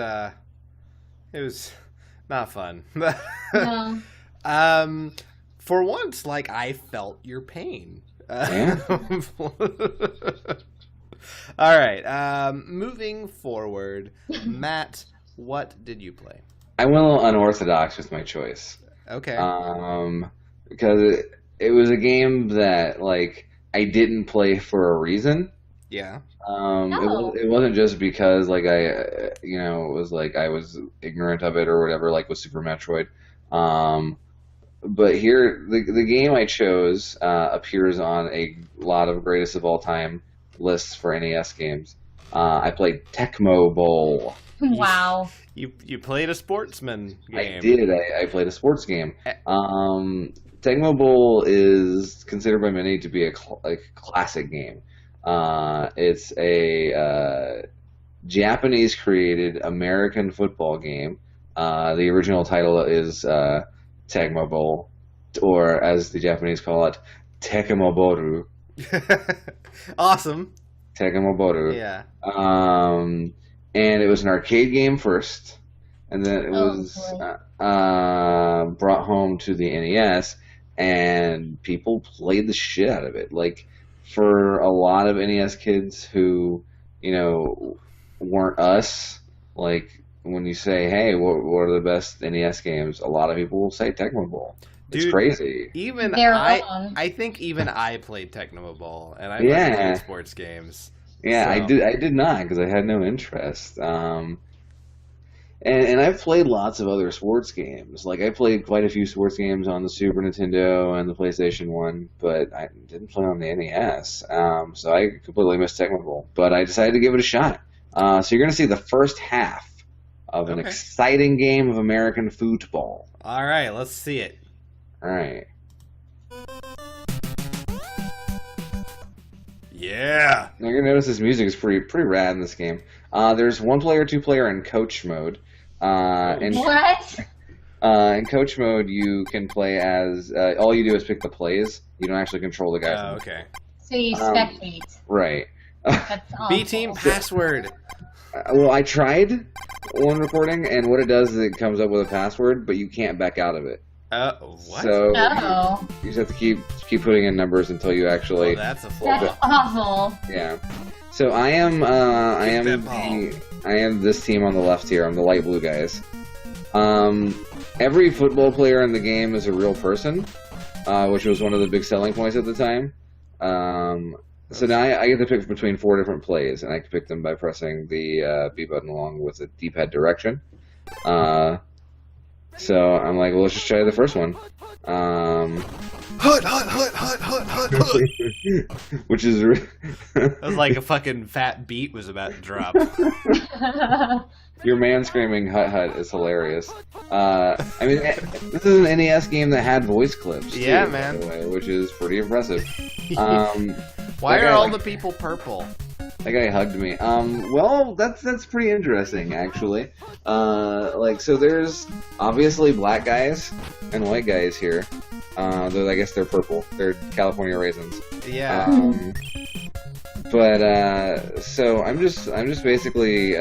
not fun. No. For once, like, I felt your pain. Yeah. All right. Moving forward, Matt, what did you play? I went a little unorthodox with my choice. Okay. Because it was a game that, like, I didn't play for a reason. Yeah. It wasn't just because, like, it was like I was ignorant of it or whatever, like with Super Metroid. But here, the game I chose appears on a lot of greatest of all time lists for NES games. I played Tecmo Bowl. Wow. You played a sportsman game. I did. I played a sports game. Tecmo Bowl is considered by many to be a classic game. It's a Japanese-created American football game. The original title is Tecmo Bowl, or as the Japanese call it, Tekemoboru. Awesome. Tekemoboru. Yeah. And it was an arcade game first, and then it was brought home to the NES, and people played the shit out of it. Like, for a lot of NES kids who, you know, weren't us, like, when you say, hey, what are the best NES games, a lot of people will say Tecmo Bowl. It's crazy. Even I think even I played Tecmo Bowl, and I played sports games. Yeah, so. I did not, because I had no interest. And I've played lots of other sports games. Like, I played quite a few sports games on the Super Nintendo and the PlayStation 1, but I didn't play on the NES. So I completely missed Tecmo Bowl. But I decided to give it a shot. So you're going to see the first half of an exciting game of American football. All right, let's see it. All right. Yeah. Now you're gonna notice this music is pretty rad in this game. There's 1-player, 2-player, and coach mode. What? In coach mode, you can play as all you do is pick the plays. You don't actually control the guys. Oh, okay. So you spectate. Right. That's awful. B-Team password. Well, I tried one recording, and what it does is it comes up with a password, but you can't back out of it. What? So Oh. you just have to keep putting in numbers until you actually. Oh, that's a flaw. That's awful. Yeah. So I am this team on the left here. I'm the light blue guys. Every football player in the game is a real person, which was one of the big selling points at the time. So now I get to pick between 4 different plays, and I can pick them by pressing the B button along with the D-pad direction. So I'm like, well, let's just try the first one. Hut. Which is... That was like a fucking fat beat was about to drop. Your man screaming "Hut Hut" is hilarious. I mean, this is an NES game that had voice clips. Yeah, too, man. by the way, which is pretty impressive. Why that are guy, all like, the people purple? That guy hugged me. Well, that's pretty interesting, actually. So there's obviously black guys and white guys here. Though I guess they're purple. They're California raisins. Yeah. So I'm just basically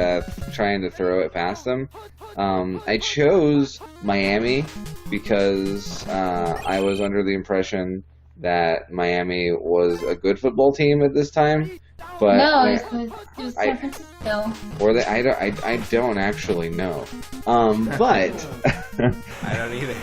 trying to throw it past them. I chose Miami because I was under the impression that Miami was a good football team at this time. But No, it was San Francisco. Or I don't actually know. But I don't either.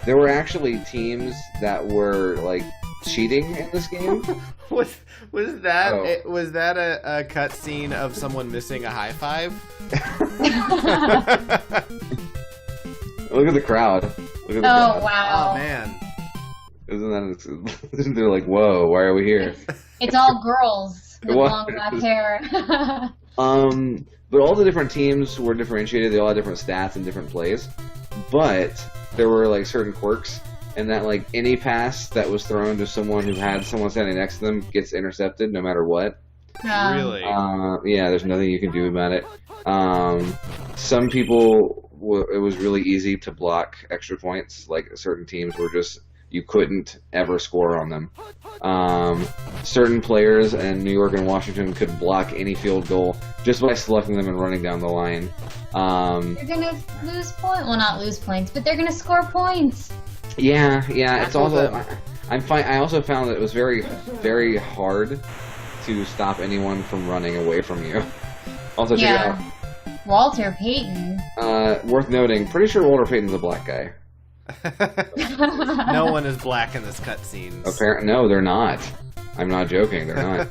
There were actually teams that were like cheating in this game. Was that Oh. was that a cutscene of someone missing a high five? Look at the crowd. Look at the Oh, crowd. wow. Oh man. Isn't that? They're like, whoa, why are we here? It's all girls with What? long black hair. But all the different teams were differentiated. They all had different stats and different plays. But there were like certain quirks, and that like any pass that was thrown to someone who had someone standing next to them gets intercepted no matter what. Really? Yeah, there's nothing you can do about it. Some people, it was really easy to block extra points. Like certain teams were just, you couldn't ever score on them. Certain players in New York and Washington could block any field goal just by selecting them and running down the line. They're gonna lose points. Well, not lose points, but they're gonna score points. Yeah. It's Tackle also them. I also found that it was very, very hard to stop anyone from running away from you. Also, check it out. Walter Payton. Worth noting, pretty sure Walter Payton's a black guy. No one is black in this cutscene. Apparently, no, they're not. I'm not joking, they're not.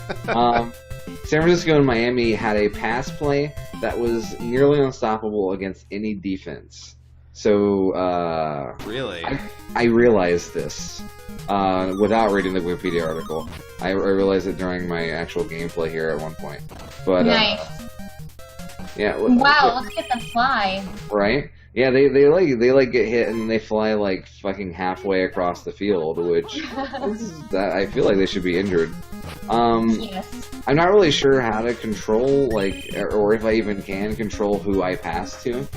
San Francisco and Miami had a pass play that was nearly unstoppable against any defense. So, Really? I realized this without reading the Wikipedia article. I realized it during my actual gameplay here at one point. But Nice. yeah. Wow, look at them fly. Right? Yeah, they get hit and they fly like fucking halfway across the field, which I feel like they should be injured. Yes. I'm not really sure how to control, like, or if I even can control who I pass to,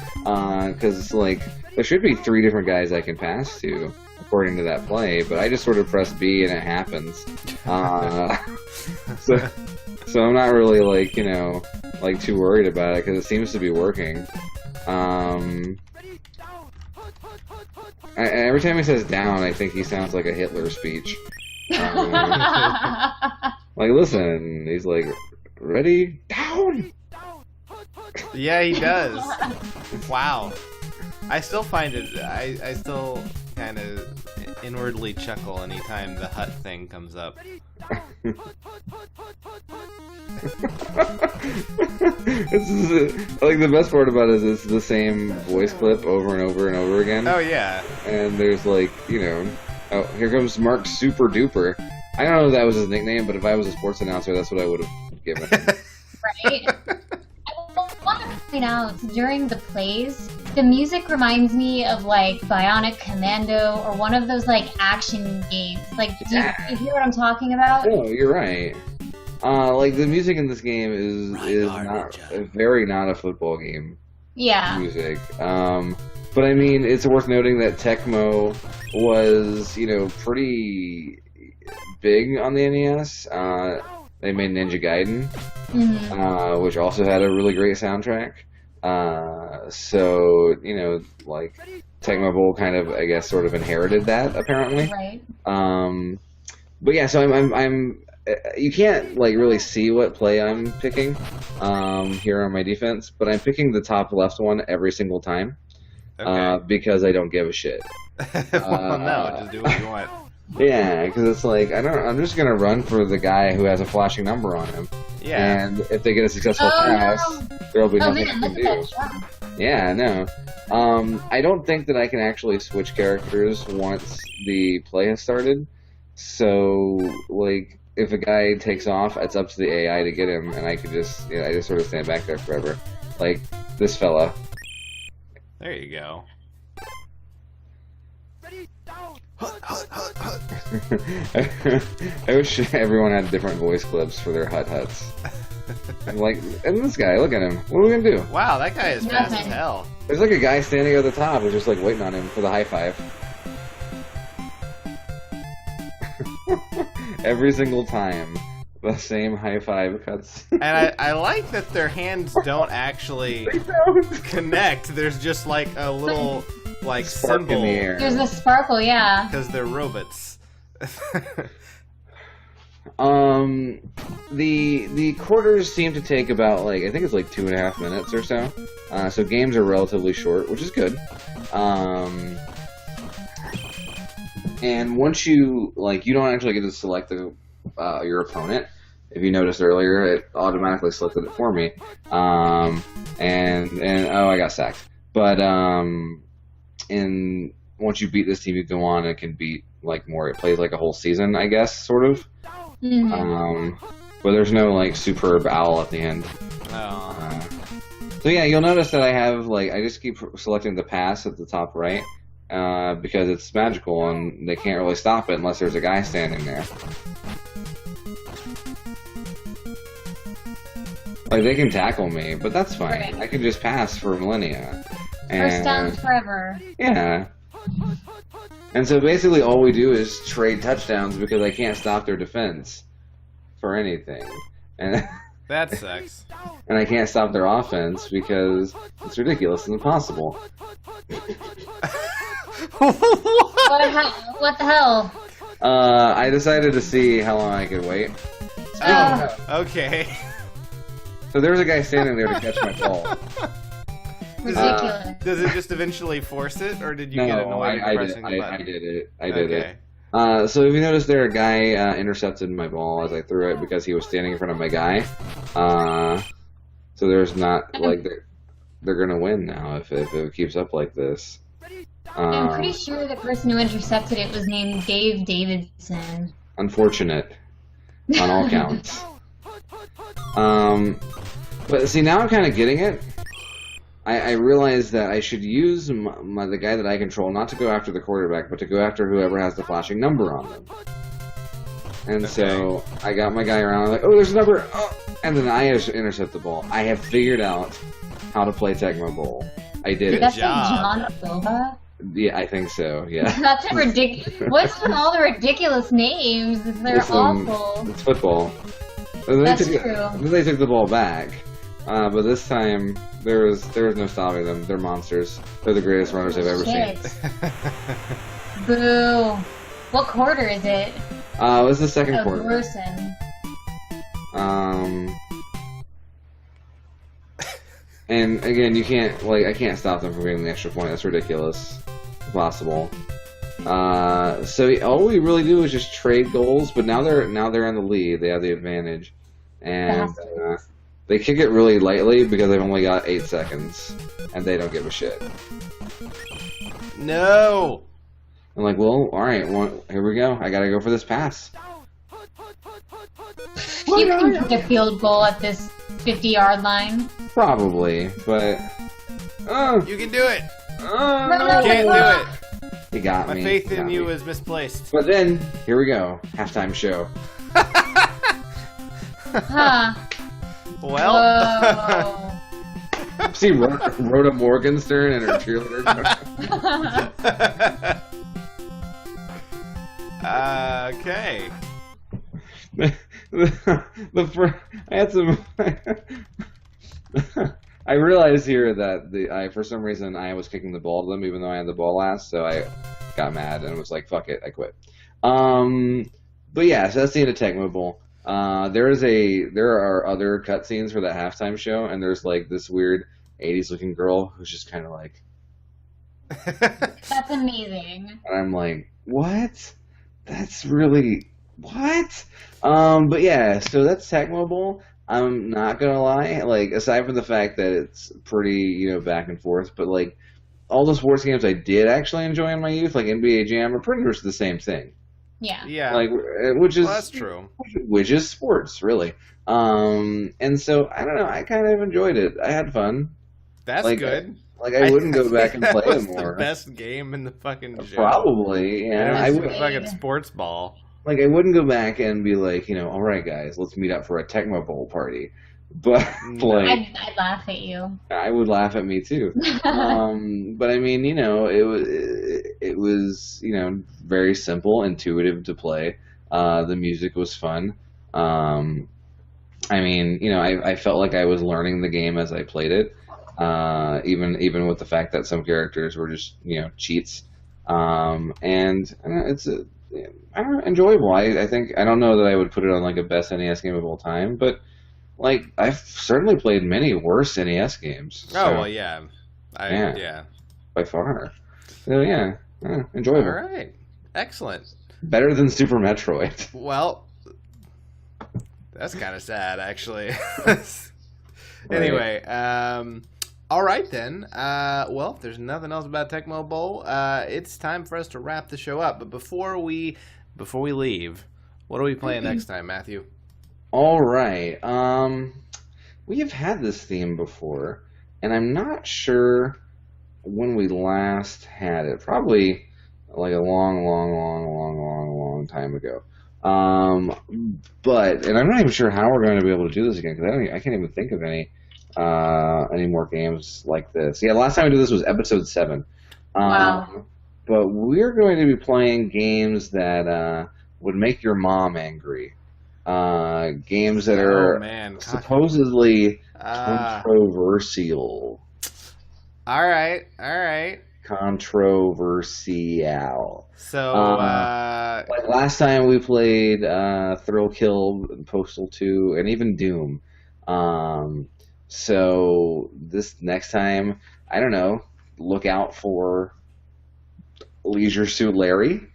because like there should be 3 different guys I can pass to according to that play, but I just sort of press B and it happens. So I'm not really like too worried about it because it seems to be working. Every time he says down, I think he sounds like a Hitler speech. Like, listen, he's like, ready, down! Yeah, he does. Wow. I still find it, I still kind of inwardly chuckle anytime the hut thing comes up. This is like the best part about it is it's the same voice clip over and over and over again. Oh, yeah. And there's like, oh, here comes Mark Super Duper. I don't know if that was his nickname, but if I was a sports announcer, that's what I would have given him. Right? I want to point out, during the plays, the music reminds me of like Bionic Commando or one of those like action games. Like, do you hear what I'm talking about? Oh, you're right. Like the music in this game is not a football game. Yeah. Music. But I mean, it's worth noting that Tecmo was, pretty big on the NES. They made Ninja Gaiden, which also had a really great soundtrack. So, you know, like, Tecmo Bowl kind of, I guess, sort of inherited that, apparently. Right. But yeah, so I'm you can't, like, really see what play I'm picking here on my defense, but I'm picking the top left one every single time because I don't give a shit. Well, no, just do what you want. Yeah, because it's like, I'm just going to run for the guy who has a flashing number on him. Yeah. And if they get a successful pass, there'll be nothing man, I can do. Yeah, no. I don't think that I can actually switch characters once the play has started. So, like, if a guy takes off, it's up to the AI to get him, and I could just, I just sort of stand back there forever. Like, this fella. There you go. I wish everyone had different voice clips for their HutHuts. Like, and this guy, look at him. What are we gonna do? Wow, that guy is fast as hell. There's like a guy standing at the top who's just like waiting on him for the high five. Every single time, the same high five cuts. And I like that their hands don't actually connect. There's just like a little like Spark symbol in the air. There's a sparkle, yeah. because they're robots. The quarters seem to take about, like, I think it's like 2.5 minutes or so. So games are relatively short, which is good. And once you, like, you don't actually get to select your opponent. If you noticed earlier, it automatically selected it for me. And oh, I got sacked. But once you beat this team, you go on and it can beat, like, more. It plays like a whole season, I guess, sort of. But there's no, like, superb owl at the end. So yeah, you'll notice that I have, like, I just keep selecting the pass at the top right, because it's magical and they can't really stop it unless there's a guy standing there. Like, they can tackle me, but that's fine. Right. I can just pass for millennia. First down forever. Yeah. And so basically all we do is trade touchdowns because I can't stop their defense for anything. And That sucks. and I can't stop their offense because it's ridiculous and impossible. What the hell? I decided to see how long I could wait. Okay. So there was a guy standing there to catch my ball. Ridiculous. Does it just eventually force it, or did you get No, annoyed I pressing the button? I did it. I did Okay. it. So if you notice there, a guy intercepted my ball as I threw it because he was standing in front of my guy. So there's not, like, they're going to win now if it keeps up like this. I'm pretty sure the person who intercepted it was named Dave Davidson. Unfortunate on all counts. But see, now I'm kind of getting it. I realize that I should use the guy that I control not to go after the quarterback, but to go after whoever has the flashing number on them. And so I got my guy around, like, oh, there's a number, oh, and then I just intercept the ball. I have figured out how to play Tecmo Bowl. I did it. That's job. John Silva? Yeah, I think so, yeah. That's a ridiculous. What's with all the ridiculous names? They're awful. It's football. And That's true. true. Then they took the ball back. But this time, there was no stopping them. They're monsters. They're the greatest runners I've ever seen. Boo. What quarter is it? It was the second quarter. Gruesome. And again, you can't, like, I can't stop them from getting the extra point. That's ridiculous. Impossible. So all we really do is just trade goals, but now they're in the lead. They have the advantage. And they kick it really lightly because they've only got 8 seconds, and they don't give a shit. No! I'm like, well, alright, here we go. I gotta go for this pass. You can kick a field goal at this 50-yard line. Probably, but... You can do it! No, You can't do it! He got My me. faith He in got you me. is misplaced. But then, here we go. Halftime show. Huh. Well... Whoa. See Rhoda Morgenstern and her cheerleader. Okay. I had some. I realized here that for some reason I was kicking the ball to them even though I had the ball last, so I got mad and was like, "Fuck it, I quit." But yeah, so that's the end of Tecmo Bowl. There are other cutscenes for that halftime show, and there's like this weird '80s looking girl who's just kind of like. That's amazing. And I'm like, what? That's really what? But yeah, so that's Tecmo Bowl. I'm not gonna lie, like aside from the fact that it's pretty, back and forth, but like all the sports games I did actually enjoy in my youth, like NBA Jam, are pretty much the same thing. Yeah. Yeah. Like, which is that's true. Which is sports, really. And so I don't know, I kind of enjoyed it. I had fun. That's like, good. Like I wouldn't go back and play it it more. The best game in the fucking show. Probably, yeah. I would would. fucking sports ball. Like, I wouldn't go back and be like, all right, guys, let's meet up for a Tecmo Bowl party. But, like... I'd laugh at you. I would laugh at me, too. But, I mean, it was very simple, intuitive to play. The music was fun. I mean, I felt like I was learning the game as I played it. Even with the fact that some characters were just, cheats. And it's enjoyable. I think I don't know that I would put it on like a best NES game of all time, but like I've certainly played many worse NES games. Oh so, well, yeah, yeah, by far. So yeah, enjoyable. All right, excellent. Better than Super Metroid. Well, that's kind of sad, actually. Anyway, all right then. Well, if there's nothing else about Tecmo Bowl, it's time for us to wrap the show up. But before we leave, what are we playing next time, Matthew? All right. We have had this theme before, and I'm not sure when we last had it. Probably like a long time ago. But I'm not even sure how we're going to be able to do this again because I can't even think of any more games like this. Yeah, the last time we did this was episode 7. Wow. But we're going to be playing games that would make your mom angry. Games that are supposedly controversial. All right. Controversial. So, like last time we played Thrill Kill, Postal 2, and even Doom. So this next time, I don't know, look out for Leisure Suit Larry.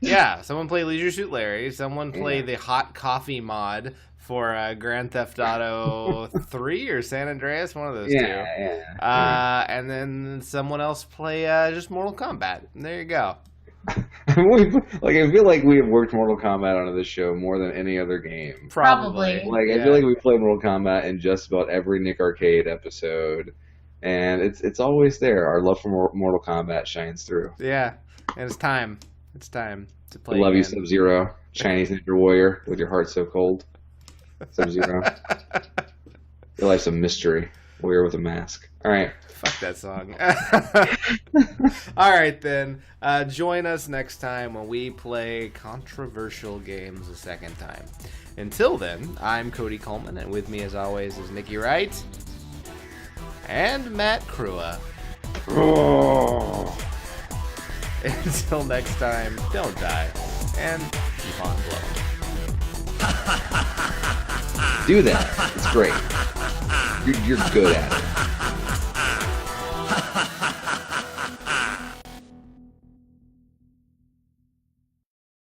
Yeah, someone play Leisure Suit Larry. Someone play the Hot Coffee mod for Grand Theft Auto 3 or San Andreas, one of those two. Yeah. And then someone else play just Mortal Kombat. And there you go. I feel like we have worked Mortal Kombat onto this show more than any other game. Probably. I feel like we play Mortal Kombat in just about every Nick Arcade episode, and it's always there. Our love for Mortal Kombat shines through. Yeah, and it's time. It's time to play. I love again. you, Sub-Zero, Chinese Ninja Warrior, with your heart so cold. Sub-Zero. Your life's a mystery. Warrior with a mask. All right. Fuck that song. All right, then. Join us next time when we play controversial games a second time. Until then, I'm Cody Coleman, and with me, as always, is Nikki Wright and Matt Crua. Until next time, don't die, and keep on blowing. Do that. It's great. You're good at it.